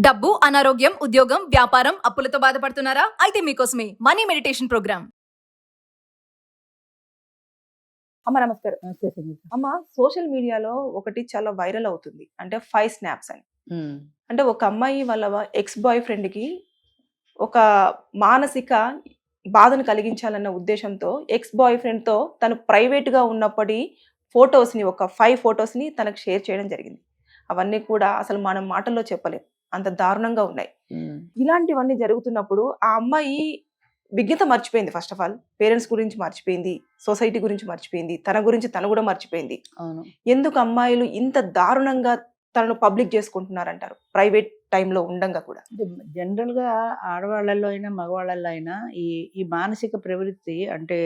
డబ్బు, అనారోగ్యం, ఉద్యోగం, వ్యాపారం, అప్పులతో బాధపడుతున్నారా? అయితే మీకోసమే మనీ మెడిటేషన్ ప్రోగ్రామ్. అమ్మ నమస్కారం. అమ్మ, సోషల్ మీడియాలో ఒకటి చాలా వైరల్ అవుతుంది, అంటే 5 స్నాప్స్ అని. అంటే ఒక అమ్మాయి వాళ్ళ ఎక్స్ బాయ్ ఫ్రెండ్కి ఒక మానసిక బాధను కలిగించాలన్న ఉద్దేశంతో ఎక్స్ బాయ్ ఫ్రెండ్తో తను ప్రైవేట్గా ఉన్నప్పటి ఫొటోస్ని, ఒక 5 ఫొటోస్ని తనకు షేర్ చేయడం జరిగింది. అవన్నీ కూడా అసలు మనం మాటల్లో చెప్పలేం, అంత దారుణంగా ఉన్నాయి. ఇలాంటివన్నీ జరుగుతున్నప్పుడు ఆ అమ్మాయి విజ్ఞత మర్చిపోయింది. ఫస్ట్ ఆఫ్ ఆల్ పేరెంట్స్ గురించి మర్చిపోయింది, సొసైటీ గురించి మర్చిపోయింది, తన గురించి తను కూడా మర్చిపోయింది. అవును. ఎందుకు అమ్మాయిలు ఇంత దారుణంగా తనను పబ్లిక్ చేసుకుంటున్నారంటారు, ప్రైవేట్ టైంలో ఉండంగా కూడా? జనరల్గా ఆడవాళ్ళల్లో అయినా మగవాళ్ళల్లో అయినా ఈ ఈ మానసిక ప్రవృత్తి అంటే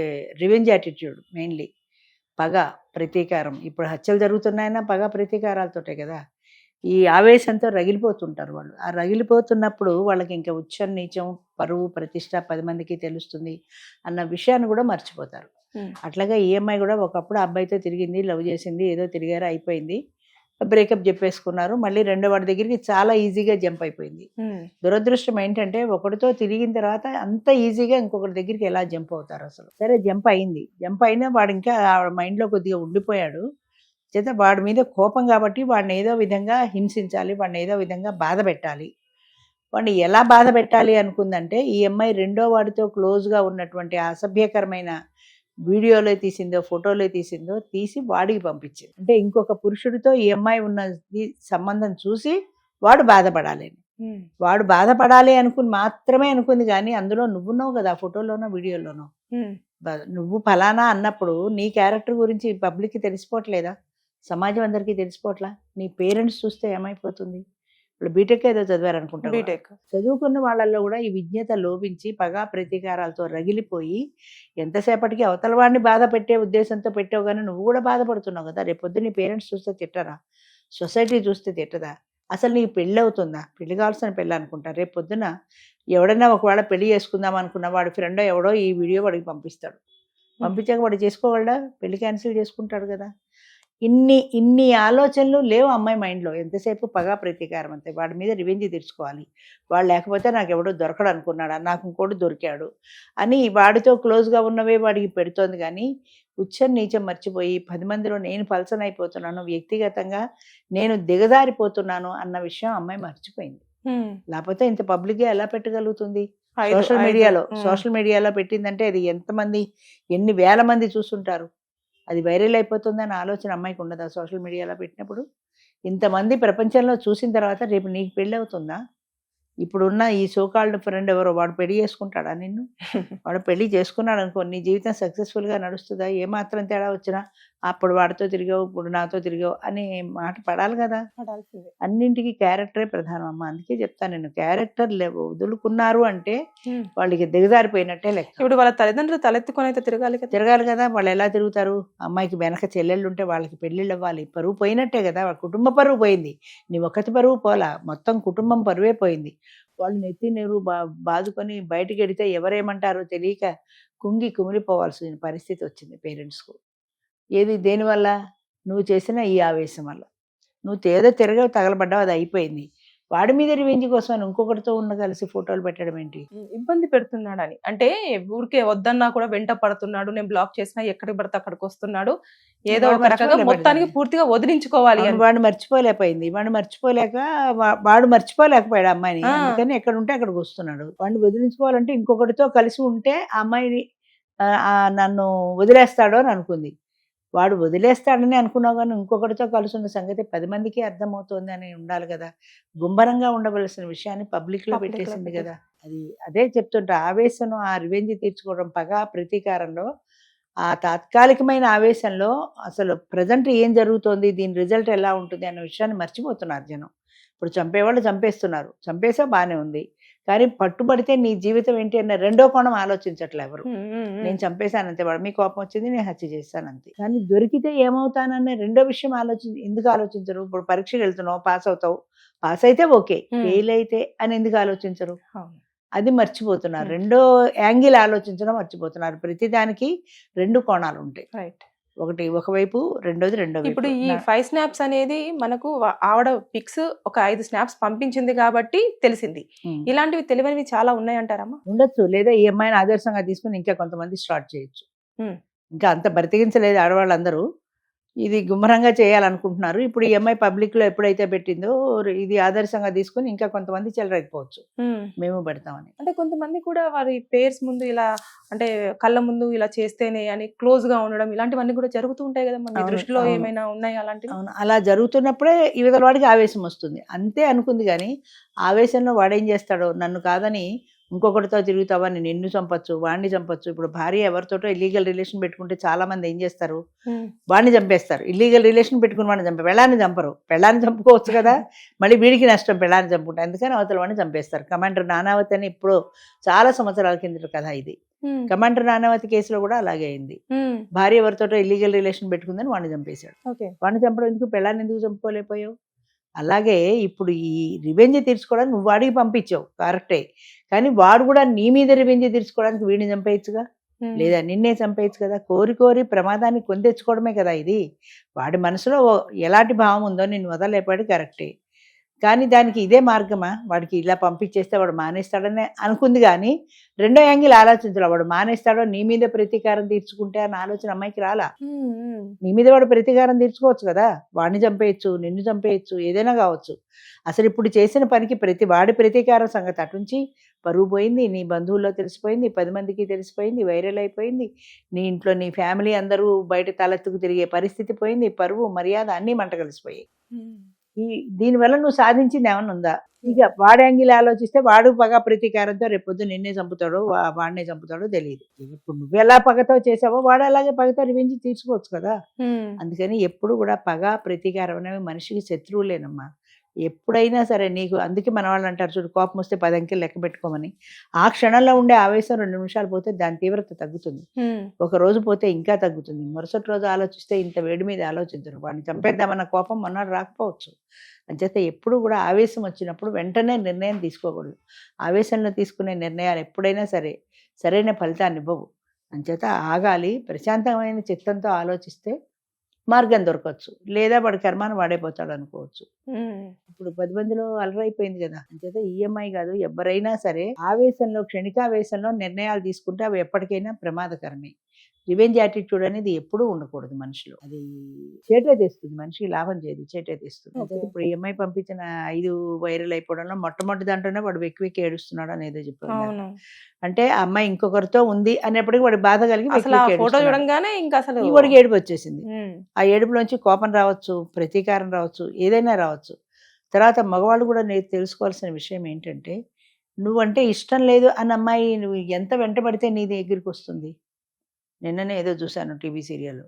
రివెంజ్ యాటిట్యూడ్, మెయిన్లీ పగ, ప్రతీకారం. ఇప్పుడు హత్యలు జరుగుతున్నాయినా పగ ప్రతీకారాలతోటే కదా. ఈ ఆవేశంతో రగిలిపోతుంటారు వాళ్ళు. ఆ రగిలిపోతున్నప్పుడు వాళ్ళకి ఇంకా ఉచ్చం నీచం, పరువు, ప్రతిష్ట 10 మందికి తెలుస్తుంది అన్న విషయాన్ని కూడా మర్చిపోతారు. అట్లాగా ఈ అమ్మాయి కూడా ఒకప్పుడు ఆ అబ్బాయితో తిరిగింది, లవ్ చేసింది, ఏదో తిరిగారో అయిపోయింది, బ్రేకప్ చెప్పేసుకున్నారు. మళ్ళీ రెండో వాడి దగ్గరికి చాలా ఈజీగా జంప్ అయిపోయింది. దురదృష్టం ఏంటంటే ఒకటితో తిరిగిన తర్వాత అంత ఈజీగా ఇంకొకటి దగ్గరికి ఎలా జంప్ అవుతారు అసలు. సరే జంప్ అయింది, జంప్ అయినా వాడు ఇంకా మైండ్లో కొద్దిగా ఉండిపోయాడు. చేత వాడి మీద కోపం కాబట్టి వాడిని ఏదో విధంగా హింసించాలి, వాడిని ఏదో విధంగా బాధ పెట్టాలి. వాడిని ఎలా బాధ పెట్టాలి అనుకుందంటే ఈ అమ్మాయి రెండో వాడితో క్లోజ్గా ఉన్నటువంటి అసభ్యకరమైన వీడియోలో తీసిందో ఫోటోలో తీసిందో తీసి వాడికి పంపించింది. అంటే ఇంకొక పురుషుడితో ఈ అమ్మాయి ఉన్నది సంబంధం చూసి వాడు బాధపడాలి, వాడు బాధపడాలి అనుకుని మాత్రమే అనుకుంది. కానీ అందులో నువ్వున్నావు కదా, ఫోటోలోనో వీడియోలోనో, నువ్వు ఫలానా అన్నప్పుడు నీ క్యారెక్టర్ గురించి పబ్లిక్కి తెలిసిపోవట్లేదా? సమాజం అందరికీ తెలిసిపోవట్లా? నీ పేరెంట్స్ చూస్తే ఏమైపోతుంది? ఇప్పుడు బీటెక్ ఏదో చదివారనుకుంటా, బీటెక్ చదువుకున్న వాళ్ళల్లో కూడా ఈ విజ్ఞత లోపించి పగా ప్రతీకారాలతో రగిలిపోయి ఎంతసేపటికి అవతల వాడిని బాధ పెట్టే ఉద్దేశంతో పెట్టావు, కానీ నువ్వు కూడా బాధపడుతున్నావు కదా. రేపొద్దు నీ పేరెంట్స్ చూస్తే తిట్టరా? సొసైటీ చూస్తే తిట్టదా? అసలు నీకు పెళ్ళి అవుతుందా? పెళ్లి కావాల్సిన పెళ్ళి అనుకుంటా. రేపు పొద్దున ఎవడైనా ఒకవేళ పెళ్లి చేసుకుందాం అనుకున్న వాడి ఫ్రెండో ఎవడో ఈ వీడియో వాడికి పంపిస్తాడు. పంపించాక వాడు చేసుకోగలడా? పెళ్లి క్యాన్సిల్ చేసుకుంటాడు కదా. ఇన్ని ఆలోచనలు లేవు అమ్మాయి మైండ్లో. ఎంతసేపు పగా ప్రతీకారం అంతే. వాడి మీద రివెంజ్ తీర్చుకోవాలి, వాడు లేకపోతే నాకు ఎవడో దొరకడు అనుకున్నాడా, నాకు ఇంకోటి దొరికాడు అని వాడితో క్లోజ్గా ఉన్నవే వాడికి పెడుతోంది. కానీ ఉచ్చం నీచం మర్చిపోయి 10 మందిలో నేను పల్సన్ అయిపోతున్నాను, వ్యక్తిగతంగా నేను దిగజారిపోతున్నాను అన్న విషయం అమ్మాయి మర్చిపోయింది. లేకపోతే ఇంత పబ్లిక్గా ఎలా పెట్టగలుగుతుంది? సోషల్ మీడియాలో పెట్టిందంటే అది ఎంతమంది, ఎన్ని వేల మంది చూస్తుంటారు. అది వైరల్ అయిపోతుందని ఆలోచన అమ్మాయికి ఉండదా? సోషల్ మీడియాలో పెట్టినప్పుడు ఇంతమంది ప్రపంచంలో చూసిన తర్వాత రేపు నీకు పెళ్ళి అవుతుందా? ఇప్పుడున్న ఈ సోకాల్డ్ ఫ్రెండ్ ఎవరో వాడు పెళ్లి చేసుకుంటాడా నిన్ను? వాడు పెళ్లి చేసుకున్నాడు అనుకో, నీ జీవితం సక్సెస్ఫుల్గా నడుస్తుందా? ఏమాత్రం తేడా వచ్చినా అప్పుడు వాడితో తిరిగావు, ఇప్పుడు నాతో తిరిగావు అనే మాట పడాలి కదా. అన్నింటికి క్యారెక్టరే ప్రధానం అమ్మ. అందుకే చెప్తాను నేను, క్యారెక్టర్ వదులుకున్నారు అంటే వాళ్ళకి దిగజారిపోయినట్టే లెక్క. ఇప్పుడు వాళ్ళ తల్లిదండ్రులు తలెత్తుకొని అయితే తిరగాలి కదా. వాళ్ళు ఎలా తిరుగుతారు? అమ్మాయికి వెనక చెల్లెళ్ళు ఉంటే వాళ్ళకి పెళ్ళిళ్ళు అవ్వాలి. పరువు పోయినట్టే కదా, వాళ్ళ కుటుంబ పరువు పోయింది. నీ ఒక్కతి పరువు పోలా, మొత్తం కుటుంబం పరువే పోయింది. వాళ్ళు నెత్తి నీరు బాదుకొని బయటకు వెడితే ఎవరేమంటారో తెలియక కుమిలిపోవాల్సిన పరిస్థితి వచ్చింది పేరెంట్స్కు. ఏది దేనివల్ల? నువ్వు చేసిన ఈ ఆవేశం వల్ల. నువ్వు ఏదో తిరగ తగలబడ్డావు, అది అయిపోయింది. వాడి మీద రివెంజ్ కోసం ఇంకొకటితో కలిసి ఫోటోలు పెట్టడం ఏంటి? ఇబ్బంది పెడుతున్నాడని, అంటే ఊరికే వద్దన్నా కూడా వెంట పడుతున్నాడు, నేను బ్లాక్ చేసినా ఎక్కడికి పడితే అక్కడికి వస్తున్నాడు, ఏదో ఒక రకంగా మొత్తానికి పూర్తిగా వదిలించుకోవాలి అని. వాడు మర్చిపోలేకపోయింది. వాడు మర్చిపోలేకపోయాడు అమ్మాయిని. అందుకని ఎక్కడ ఉంటే అక్కడికి వస్తున్నాడు. వాడిని వదిలించుకోవాలంటే ఇంకొకటితో కలిసి ఉంటే ఆ అమ్మాయిని నన్ను వదిలేస్తాడో అని అనుకుంది. వాడు వదిలేస్తాడని అనుకున్నావు, కానీ ఇంకొకటితో కలిసి ఉన్న సంగతి 10 మందికి అర్థమవుతోంది అని ఉండాలి కదా. గుంభరంగా ఉండవలసిన విషయాన్ని పబ్లిక్లో పెట్టేసింది కదా. అదే చెప్తుంటా, ఆవేశం, ఆ రివెంజ్ తీర్చుకోవడం, పగా ప్రతీకారంలో, ఆ తాత్కాలికమైన ఆవేశంలో అసలు ప్రజెంట్ ఏం జరుగుతోంది, దీని రిజల్ట్ ఎలా ఉంటుంది అన్న విషయాన్ని మర్చిపోతున్నారు జనం. ఇప్పుడు చంపేవాళ్ళు చంపేస్తున్నారు, చంపేసా బాగానే ఉంది, కానీ పట్టుబడితే నీ జీవితం ఏంటి అన్న రెండో కోణం ఆలోచించట్లే ఎవరు. నేను చంపేశానంతే, వాడు మీ కోపం వచ్చింది, నేను హత్య చేశానంతే. కానీ దొరికితే ఏమవుతానన్న రెండో విషయం ఎందుకు ఆలోచించరు? ఇప్పుడు పరీక్షకు వెళ్తున్నావు, పాస్ అవుతావు, పాస్ అయితే ఓకే, ఫెయిల్ అయితే అని ఎందుకు ఆలోచించరు? అది మర్చిపోతున్నారు. రెండో యాంగిల్ ఆలోచించడం మర్చిపోతున్నారు. ప్రతిదానికి 2 కోణాలు ఉంటాయి. రైట్. ఒకవైపు, రెండోది ఇప్పుడు వైపు. ఈ 5 స్నాప్స్ అనేది మనకు ఆవిడ పిక్స్ ఒక 5 స్నాప్స్ పంపించింది కాబట్టి తెలిసింది. ఇలాంటివి తెలియనివి చాలా ఉన్నాయంటారమ్మా? ఉండొచ్చు, లేదా ఈ అమ్మాయిని ఆదర్శంగా తీసుకుని ఇంకా కొంతమంది స్టార్ట్ చేయొచ్చు. ఉమ్. ఇంకా అంత బ్రతికించలేదు ఆడవాళ్ళందరూ, ఇది గుమ్మరంగా చేయాలనుకుంటున్నారు. ఇప్పుడు ఈ అమ్మాయి పబ్లిక్ లో ఎప్పుడైతే పెట్టిందో ఇది ఆదర్శంగా తీసుకుని ఇంకా కొంతమంది చెలరైపోవచ్చు, మేము పెడతామని. అంటే కొంతమంది కూడా వారి పేర్స్ ముందు ఇలా అంటే కళ్ళ ముందు ఇలా చేస్తేనే అని క్లోజ్ గా ఉండడం ఇలాంటివన్నీ కూడా జరుగుతూ ఉంటాయి కదా. మీ అవును, దృష్టిలో అవును. ఏమైనా ఉన్నాయా అలాంటివి? అవును, అలా జరుగుతున్నప్పుడే ఇవతల వాడికి ఆవేశం వస్తుంది, అంతే అనుకుంది. కానీ ఆవేశంలో వాడేం చేస్తాడో, నన్ను కాదని ఇంకొకటితో తిరుగుతావని నిన్ను చంపొచ్చు, వాడిని చంపొచ్చు. ఇప్పుడు భార్య ఎవరితోటో ఇల్లీగల్ రిలేషన్ పెట్టుకుంటే చాలా మంది ఏం చేస్తారు, వాడిని చంపేస్తారు. ఇల్లీగల్ రిలేషన్ పెట్టుకుని వాడిని చంపే, పెళ్ళాన్ని చంపరు. పెళ్ళాన్ని చంపుకోవచ్చు కదా, మళ్ళీ వీడికి నష్టం, పెళ్ళాన్ని చంపుకుంటారు. అందుకని అవతల వాడిని చంపేస్తారు. కమాండర్ నానావతి అని ఇప్పుడు చాలా సంవత్సరాల కిందట కథ ఇది. కమాండర్ నానావతి కేసులో కూడా అలాగే అయింది. భార్య ఎవరితోటో ఇల్లీగల్ రిలేషన్ పెట్టుకుందని వాడిని చంపేశాడు. వాడిని చంపడం ఎందుకు, పెళ్ళాన్ని ఎందుకు చంపుకోలేకపోయావు? అలాగే ఇప్పుడు ఈ రివెంజ్ తీర్చుకోవడానికి నువ్వు వాడికి పంపించావు కరెక్టే, కానీ వాడు కూడా నీ మీద రివెంజ్ తీర్చుకోవడానికి వీడిని చంపేయచ్చుగా, లేదా నిన్నే చంపేయచ్చు కదా. కోరి కోరి ప్రమాదాన్ని కొని తెచ్చుకోవడమే కదా ఇది. వాడి మనసులో ఎలాంటి భావం ఉందో నిన్ను వదలేపాడు కరెక్టే, కానీ దానికి ఇదే మార్గమా? వాడికి ఇలా పంపించేస్తే వాడు మానేస్తాడనే అనుకుంది, కానీ రెండో యాంగిల్ ఆలోచించాలి. వాడు మానేస్తాడో నీ మీద ప్రతీకారం తీర్చుకుంటే అన్న ఆలోచన అమ్మాయికి రాలా. నీ మీద వాడు ప్రతీకారం తీర్చుకోవచ్చు కదా, వాడిని చంపేయచ్చు, నిన్ను చంపేయచ్చు, ఏదైనా కావచ్చు. అసలు ఇప్పుడు చేసిన పనికి వాడి ప్రతీకారం సంగతి అటుంచి పరువు పోయింది, నీ బంధువుల్లో తెలిసిపోయింది, 10 మందికి తెలిసిపోయింది, వైరల్ అయిపోయింది. నీ ఇంట్లో నీ ఫ్యామిలీ అందరూ బయట తలెత్తుకు తిరిగే పరిస్థితి పోయింది, పరువు మర్యాద అన్నీ మంట కలిసిపోయాయి. దీనివల్ల నువ్వు సాధించింది ఏమన్నా ఉందా? ఇక వాడి యాంగిల్ ఆలోచిస్తే వాడు పగ ప్రతీకారంతో రేపొద్దు నిన్నే చంపుతాడో వాడినే చంపుతాడో తెలియదు. ఇప్పుడు నువ్వు ఎలా పగతో చేసావో వాడు అలాగే పగతో రివెంజ్ తీసుకోవచ్చు కదా. అందుకని ఎప్పుడు కూడా పగ ప్రతీకారం అనేవి మనిషికి శత్రువులేనమ్మా. ఎప్పుడైనా సరే నీకు, అందుకే మన వాళ్ళు అంటారు చూడు, కోపం వస్తే 10 అంకెలు లెక్క పెట్టుకోమని. ఆ క్షణంలో ఉండే ఆవేశం 2 నిమిషాలు పోతే దాని తీవ్రత తగ్గుతుంది, ఒక రోజు పోతే ఇంకా తగ్గుతుంది. మరుసటి రోజు ఆలోచిస్తే ఇంత వేడి మీద ఆలోచించరు, వాడిని చంపేద్దామన్న కోపం మొన్నటి రాకపోవచ్చు. అంచేత ఎప్పుడు కూడా ఆవేశం వచ్చినప్పుడు వెంటనే నిర్ణయం తీసుకోకూడదు. ఆవేశంలో తీసుకునే నిర్ణయాలు ఎప్పుడైనా సరే సరైన ఫలితాన్ని ఇవ్వవు. అంచేత ఆగాలి, ప్రశాంతమైన చిత్తంతో ఆలోచిస్తే మార్గం దొరకవచ్చు, లేదా వాడి కర్మాన్ని వాడైపోతాడు అనుకోవచ్చు. ఇప్పుడు 10 మందిలో అలరైపోయింది కదా. అంచేత ఈఎంఐ కాదు, ఎవరైనా సరే ఆవేశంలో, క్షణికావేశంలో నిర్ణయాలు తీసుకుంటే అవి ఎప్పటికైనా ప్రమాదకరమే. రివెంజ్ యాటిట్యూడ్ అనేది ఎప్పుడూ ఉండకూడదు మనిషిలో, అది చేటే తెస్తుంది, మనిషికి లాభం చేయదు, చేటే తెస్తుంది. ఇప్పుడు ఈఎంఐ పంపించిన 5 వైరల్ అయిపోవడంలో మొట్టమొదటి దాంట్లోనే వాడు వెక్కి వెక్కి ఏడుస్తున్నాడు అని ఏదో చెప్పారు. అంటే ఆ అమ్మాయి ఇంకొకరితో ఉంది అనేప్పటికీ వాడి బాధ కలిగి ఫోటో చూడంగానే ఇంకా అసలు వాడికి ఏడుపు వచ్చేసింది. ఆ ఏడుపులోంచి కోపం రావచ్చు, ప్రతీకారం రావచ్చు, ఏదైనా రావచ్చు. తర్వాత మగవాళ్ళు కూడా నేను తెలుసుకోవాల్సిన విషయం ఏంటంటే, నువ్వంటే ఇష్టం లేదు అన్న అమ్మాయి నువ్వు ఎంత వెంటబడితే నీ దగ్గరికి వస్తుంది. నిన్ననే ఏదో చూశాను టీవీ సీరియల్లో,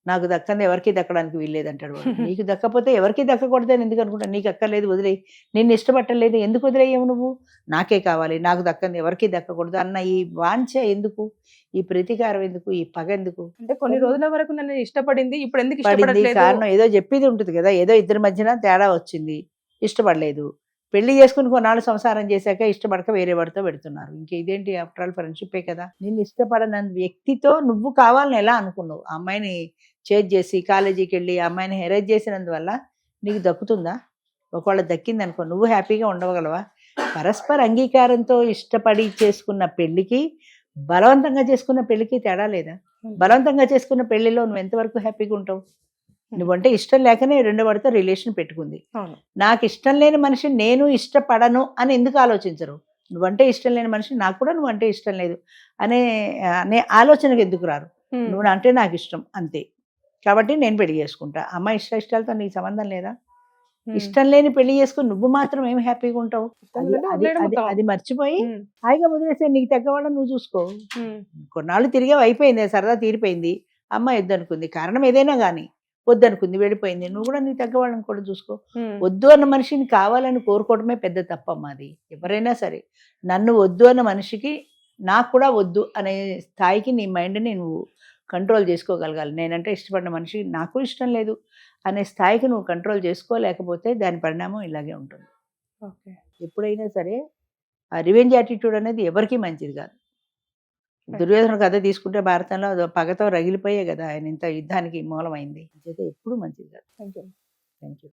నాకు దక్కంది ఎవరికి దక్కడానికి వీల్లేదంటాడు వాడు. నీకు దక్కపోతే ఎవరికి దక్కకూడదని ఎందుకు అనుకుంటా? నీకు అక్కర్లేదు వదిలేయి, నిన్ను ఇష్టపట్టలేదు ఎందుకు వదిలేయవు నువ్వు? నాకే కావాలి, నాకు దక్కంది ఎవరికి దక్కకూడదు అన్న ఈ వాంఛ ఎందుకు? ఈ ప్రతీకారం ఎందుకు? ఈ పగ ఎందుకు? అంటే కొన్ని రోజుల వరకు నన్ను ఇష్టపడింది, ఇప్పుడు ఎందుకు పడింది ఇష్టపడట్లేదు? కారణం ఏదో చెప్పేది ఉంటుంది కదా, ఏదో ఇద్దరి మధ్యన తేడా వచ్చింది, ఇష్టపడలేదు. పెళ్లి చేసుకుని కొన్నాళ్ళు సంసారం చేశాక ఇష్టపడక వేరే వాడితో పెడుతున్నారు. ఇంక ఇదేంటి, ఆఫ్టర్ ఆల్ ఫ్రెండ్షిప్పే కదా. నిన్ను ఇష్టపడన వ్యక్తితో నువ్వు కావాలని ఎలా అనుకున్నావు? ఆ అమ్మాయిని చేజ్ చేసి కాలేజీకి వెళ్ళి ఆ అమ్మాయిని హెరేజ్ చేసినందువల్ల నీకు దక్కుతుందా? ఒకవేళ దక్కింది అనుకో, నువ్వు హ్యాపీగా ఉండగలవా? పరస్పర అంగీకారంతో ఇష్టపడి చేసుకున్న పెళ్లికి, బలవంతంగా చేసుకున్న పెళ్లికి తేడా లేదా? బలవంతంగా చేసుకున్న పెళ్లిలో నువ్వు ఎంతవరకు హ్యాపీగా ఉంటావు? నువ్వంటే ఇష్టం లేకనే రెండో వాడితో రిలేషన్ పెట్టుకుంది. నాకు ఇష్టం లేని మనిషి నేను ఇష్టపడను అని ఎందుకు ఆలోచించరు? నువ్వంటే ఇష్టం లేని మనిషి నాకు కూడా నువ్వంటే ఇష్టం లేదు అనే అనే ఆలోచనకు ఎందుకు రారు? నువ్వు అంటే నాకు ఇష్టం అంతే కాబట్టి నేను పెళ్లి చేసుకుంటా. అమ్మాయి ఇష్టాలతో నీకు సంబంధం లేదా? ఇష్టం లేని పెళ్లి చేసుకుని నువ్వు మాత్రం ఏమి హ్యాపీగా ఉంటావు? అది మర్చిపోయి హాయిగా వదిలేసే, నీకు తగ్గవాళ్ళని నువ్వు చూసుకో. కొన్నాళ్ళు తిరిగే అయిపోయింది, సరదా తీరిపోయింది, అమ్మాయి వద్దనుకుంది, కారణం ఏదైనా కానీ వద్దనుకుంది, వెళ్ళిపోయింది. నువ్వు కూడా నీ తగ్గవాళ్ళని కూడా చూసుకో. వద్దు అన్న మనిషిని కావాలని కోరుకోవడమే పెద్ద తప్పమ్మా. అది ఎవరైనా సరే, నన్ను వద్దు అన్న మనిషికి నాకు కూడా వద్దు అనే స్థాయికి నీ మైండ్ని నువ్వు కంట్రోల్ చేసుకోగలగాలి. నేనంటే ఇష్టపడిన మనిషి నాకు ఇష్టం లేదు అనే స్థాయికి నువ్వు కంట్రోల్ చేసుకోలేకపోతే దాని పరిణామం ఇలాగే ఉంటుంది. ఎప్పుడైనా సరే ఆ రివెంజ్ యాటిట్యూడ్ అనేది ఎవరికీ మంచిది కాదు. దుర్యోధన కథ తీసుకుంటే భారతంలో అదో పగతో రగిలిపోయే కదా ఆయన ఇంత యుద్ధానికి మూలమైంది. అయితే ఎప్పుడు మంచిది కాదు. Thank you. Thank you.